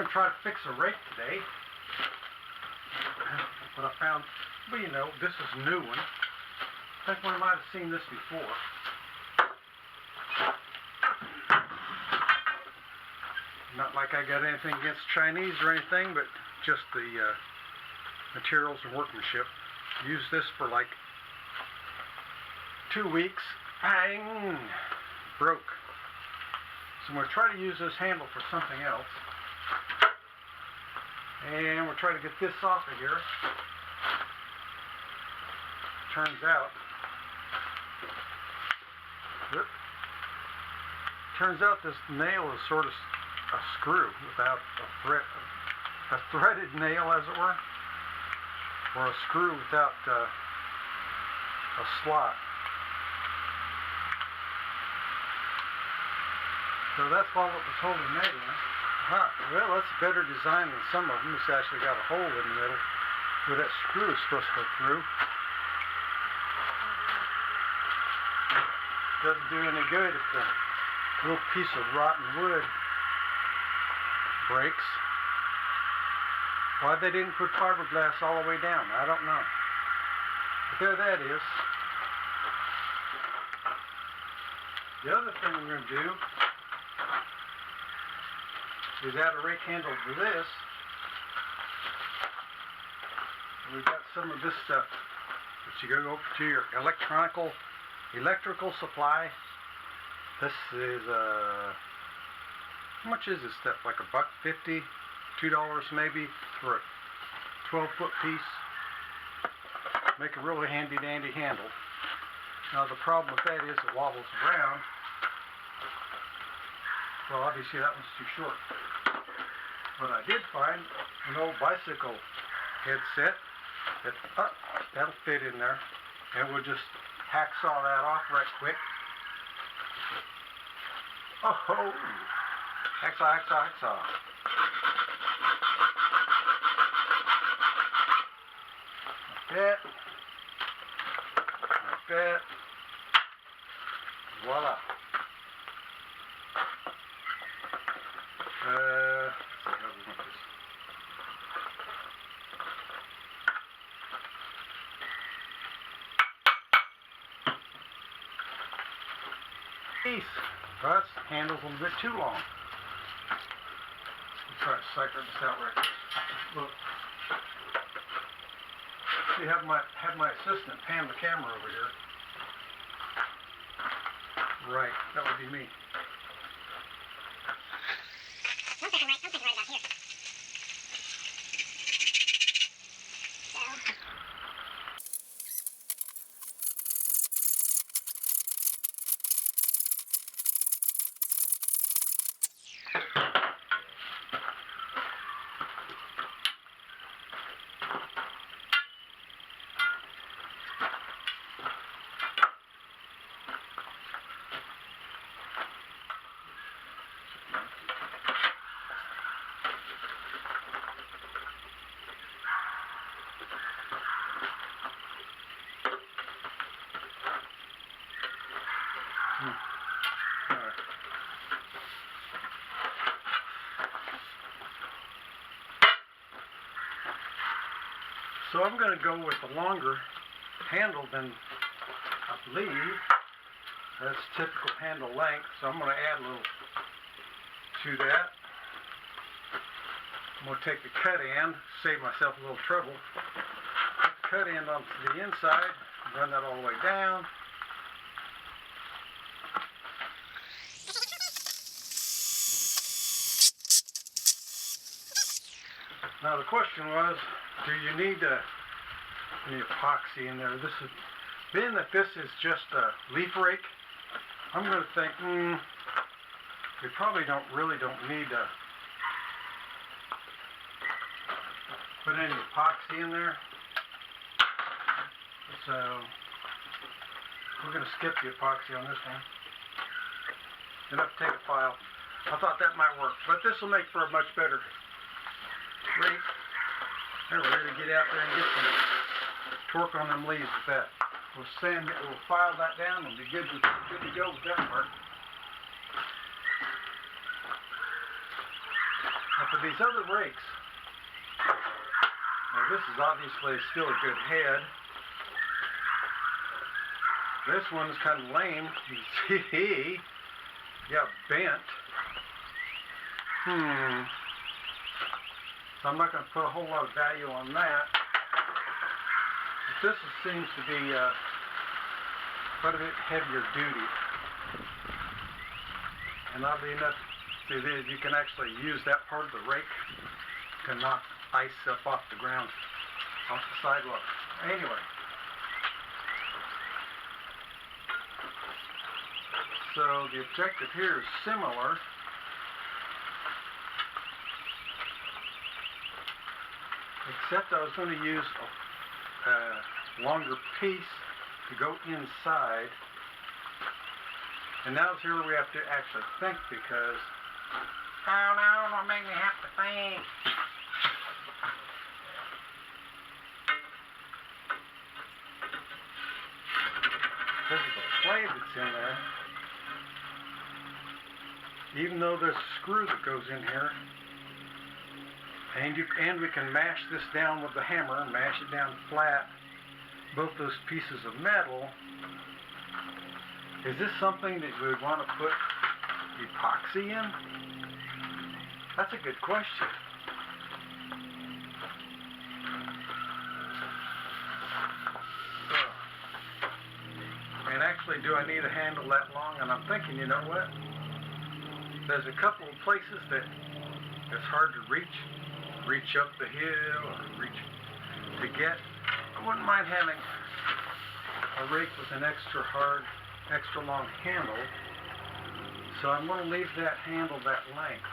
going to try to fix a rake today. But I found, well, you know, this is a new one. I think we might have seen this before. Not like I got anything against Chinese or anything, but just the materials and workmanship. Used this for like 2 weeks. Bang! Broke. So I'm going to try to use this handle for something else. And we'll try to get this off of here. Turns out this nail is sort of a screw without a threaded nail, as it were, or a screw without a slot. So that's all that was holding that in. Well, that's a better design than some of them. It's actually got a hole in the middle where that screw is supposed to go through. Doesn't do any good if the little piece of rotten wood breaks. Why they didn't put fiberglass all the way down, I don't know. But there that is. The other thing we're going to do is add a rake handle to this. And we've got some of this stuff that you go over to your electrical supply. This is how much is this stuff? Like $1.50, $2 maybe for a 12-foot piece. Make a really handy dandy handle. Now the problem with that is it wobbles around. Well, obviously that one's too short. But I did find an old bicycle headset that'll fit in there, and we'll just hacksaw that off right quick. Oh, hacksaw, hacksaw, hacksaw. Like that. Voila. Let's see how we want this. This handle's a little bit too long. Let's try to cycle this out right here. Look. See, have my assistant pan the camera over here. Right, that would be me. I'm thinking right about here. So I'm going to go with a longer handle than I believe. That's typical handle length, so I'm going to add a little to that. I'm going to take the cut end, save myself a little trouble. Put the cut end onto the inside, run that all the way down. Now the question was, do you need any epoxy in there? Being that this is just a leaf rake, I'm going to think, we probably really don't need to put any epoxy in there. So we're going to skip the epoxy on this one. You'll have to take a file. I thought that might work, but this will make for a much better rake. We're ready to get out there and get some torque on them leaves with that. We'll file that down and be good to go with that part. I Now for these other rakes, now this is obviously still a good head. This one's kind of lame. You see, got bent. So I'm not going to put a whole lot of value on that. But this seems to be quite a bit heavier duty. And oddly enough, you can actually use that part of the rake to knock ice up off the ground, off the sidewalk. Anyway. So the objective here is similar. Except I was going to use a longer piece to go inside. And now's here where we have to actually think, because oh no, don't make me have to think. Because of the play that's in there, even though there's a screw that goes in here, and we can mash this down with the hammer, mash it down flat, both those pieces of metal. Is this something that we would want to put epoxy in? That's a good question. And actually, do I need a handle that long? And I'm thinking, you know what? There's a couple of places that it's hard to reach up the hill or reach to get. I wouldn't mind having a rake with an extra long handle. So I'm going to leave that handle that length.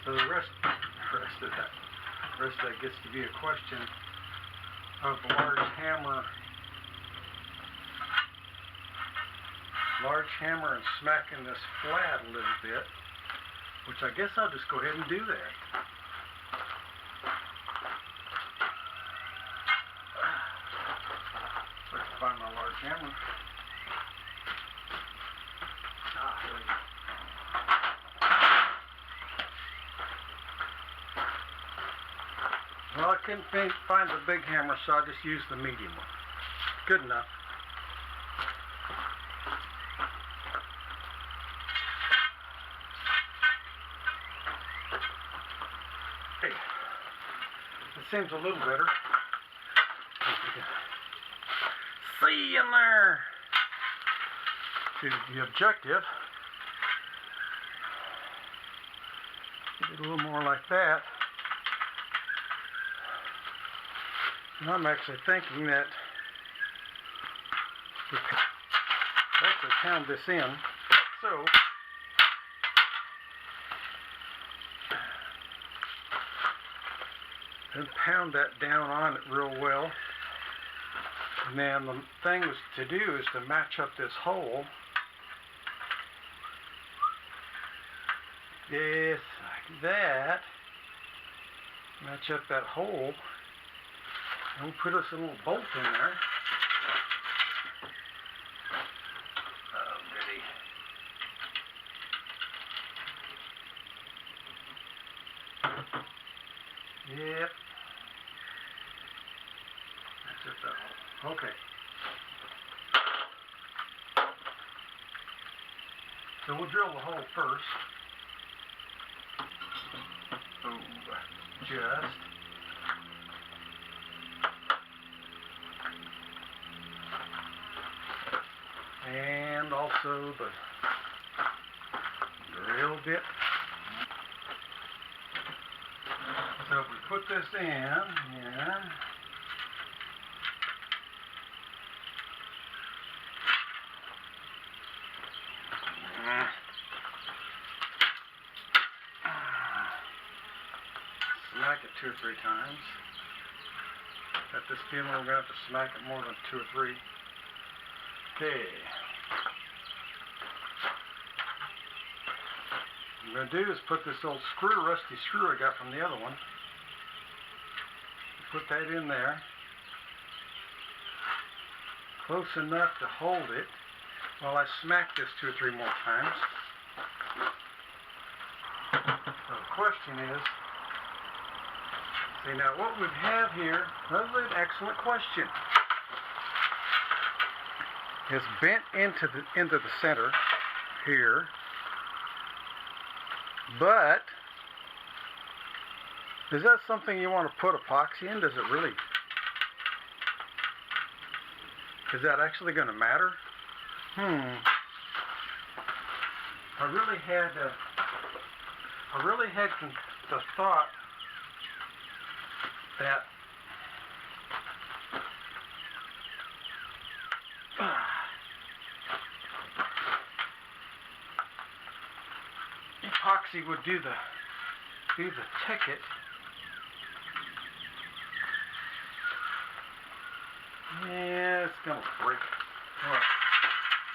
So the rest of that gets to be a question of the large hammer and smacking this flat a little bit, which I guess I'll just go ahead and do that. Let's find my large hammer. Here we go. Well, I couldn't find the big hammer, so I just used the medium one. Good enough. Okay. It seems a little better. See in there. To the objective. Get it a little more like that. And I'm actually thinking that we actually pound this in, so and pound that down on it real well. And then the thing to do is to match up this hole. Yes, like that. Match up that hole. And we'll put us a little bolt in there. Oh, goody. Yep. That's just that hole. Okay. So we'll drill the hole first. Oh, just. And also the drill bit. So if we put this in here, smack it 2 or 3 times. Got this feeling we're going to have to smack it more than 2 or 3. Okay. What I'm going to do is put this old rusty screw I got from the other one. Put that in there. close enough to hold it while I smack this 2 or 3 more times. So the question is, see now what we have here, that's an excellent question. It's bent into the center here, but is that something you want to put epoxy in? Does it really? Is that actually going to matter? I really had the thought that epoxy would do the ticket. Yeah, it's gonna break. Alright,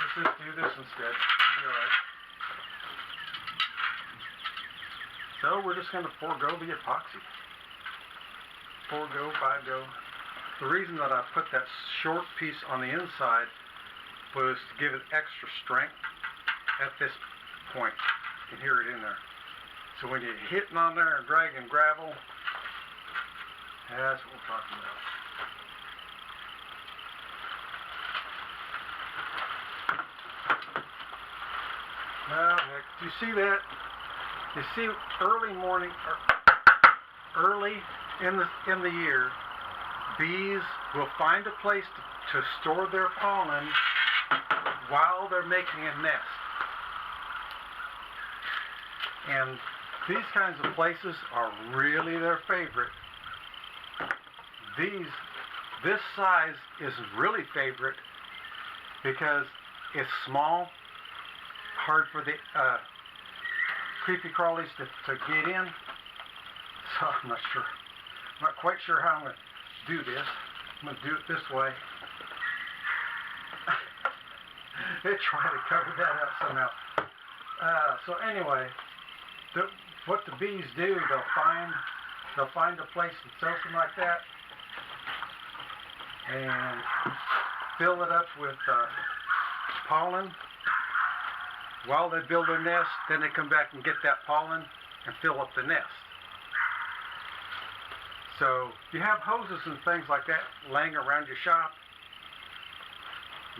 let's just do this instead. It'll be alright. So we're just gonna forego the epoxy. Forego, by-go. The reason that I put that short piece on the inside was to give it extra strength at this point. You can hear it in there. So when you're hitting on there and dragging gravel, that's what we're talking about. Now, do you see that? You see, early morning, early in the year, bees will find a place to store their pollen while they're making a nest. And these kinds of places are really their favorite. This size is really favorite because it's small, hard for the creepy crawlies to get in. So I'm not quite sure how I'm going to do this. I'm going to do it this way. They try to cover that up somehow. So anyway, what the bees do, they'll find a place that's open like that and fill it up with pollen while they build their nest. Then they come back and get that pollen and fill up the nest. So you have hoses and things like that laying around your shop.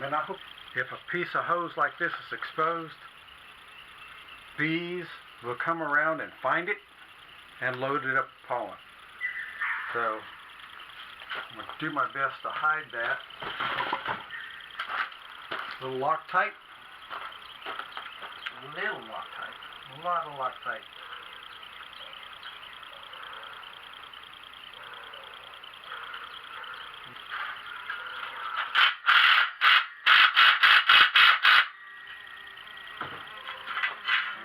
And I hope if a piece of hose like this is exposed, bees will come around and find it and load it up with pollen. So I'm going to do my best to hide that. A little Loctite. A little Loctite. A lot of Loctite.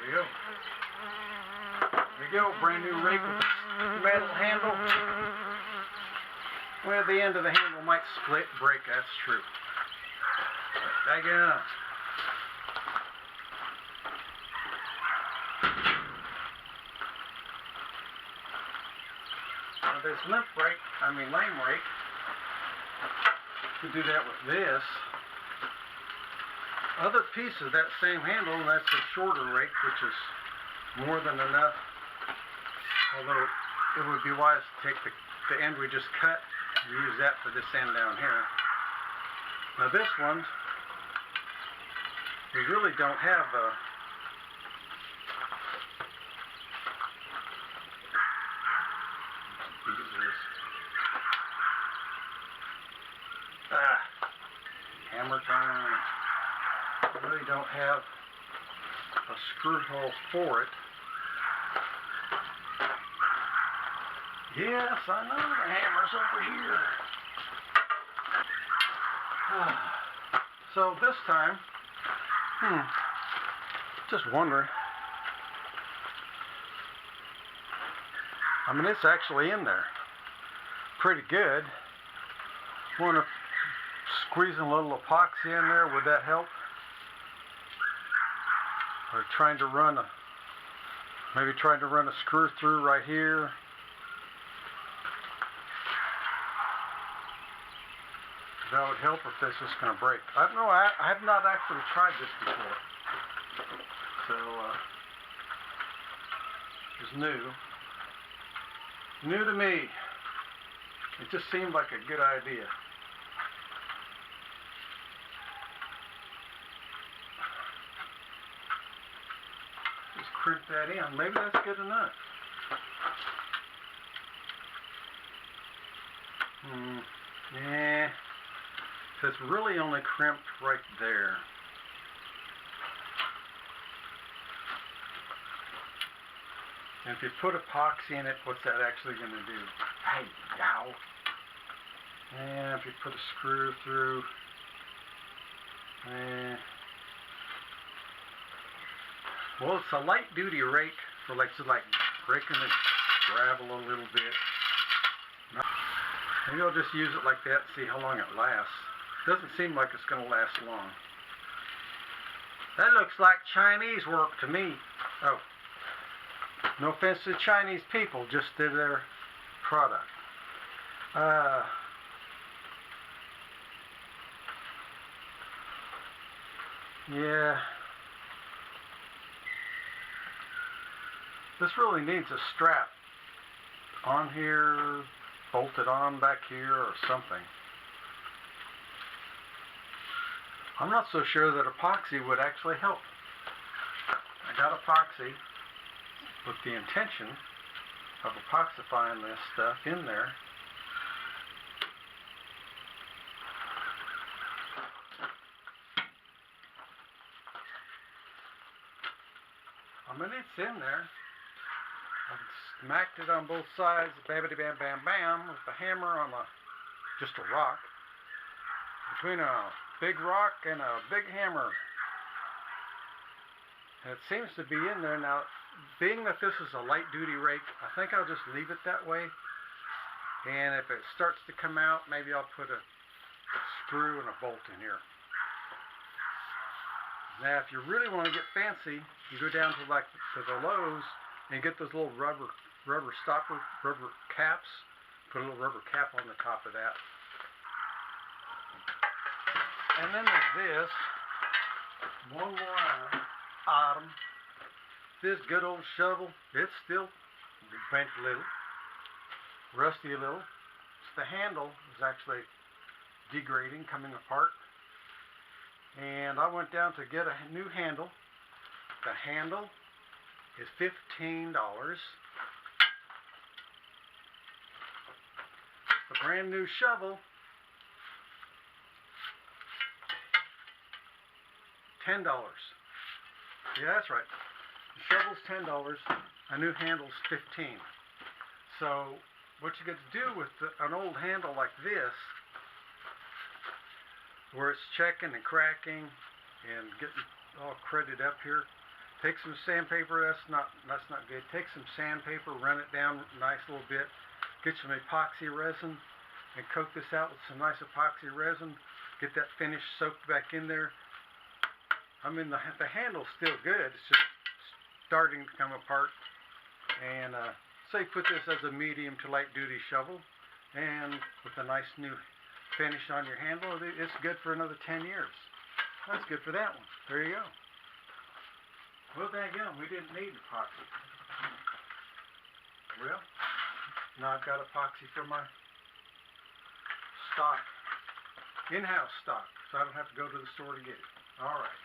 There you go. There you go, brand new rake with a metal handle. Well, the end of the handle might split, break, that's true. But daggone. Now this lame rake, you can do that with this. Other piece of that same handle, and that's a shorter rake, which is more than enough. Although it would be wise to take the end we just cut and use that for this end down here. Now this one, we really don't have a hammer time. We really don't have a screw hole for it. Yes, I know the hammer's over here. So this time, just wondering. I mean, it's actually in there. Pretty good. Want to squeeze a little epoxy in there, would that help? Or trying to run a screw through right here. that would help if this is going to break. I don't know, I have not actually tried this before. So, it's new. New to me. It just seemed like a good idea. Just crimp that in. Maybe that's good enough. Yeah. So it's really only crimped right there. And if you put epoxy in it, what's that actually going to do? Hey, yow. And if you put a screw through, well, it's a light duty rake for like raking the gravel a little bit. Maybe I'll just use it like that and see how long it lasts. Doesn't seem like it's going to last long. That looks like Chinese work to me. Oh, no offense to Chinese people, just to their product. Yeah. This really needs a strap on here, bolted on back here or something. I'm not so sure that epoxy would actually help. I got epoxy with the intention of epoxifying this stuff in there. I mean, it's in there. I've smacked it on both sides, babbity bam bam bam, with the hammer on just a rock. Between a big rock and a big hammer. And it seems to be in there now. Being that this is a light duty rake, I think I'll just leave it that way. And if it starts to come out, maybe I'll put a screw and a bolt in here. Now, if you really want to get fancy, you go down to the Lowe's and get those little rubber caps. Put a little rubber cap on the top of that. And then there's this. One more item. This good old shovel. It's still bent a little, rusty a little. The handle is actually degrading, coming apart. And I went down to get a new handle. The handle is $15. The brand new shovel, $10. Yeah, that's right. The shovel's $10. A new handle's $15. So what you get to do with an old handle like this, where it's checking and cracking and getting all crudted up here, take some sandpaper. That's not good. Take some sandpaper, run it down a nice little bit, get some epoxy resin, and coat this out with some nice epoxy resin. Get that finish soaked back in there. I mean, the handle's still good. It's just starting to come apart. And say put this as a medium to light duty shovel, and with a nice new finish on your handle, it's good for another 10 years. That's good for that one. There you go. Well, daggone, we didn't need epoxy. Well, now I've got epoxy for my stock, in-house stock, so I don't have to go to the store to get it. All right.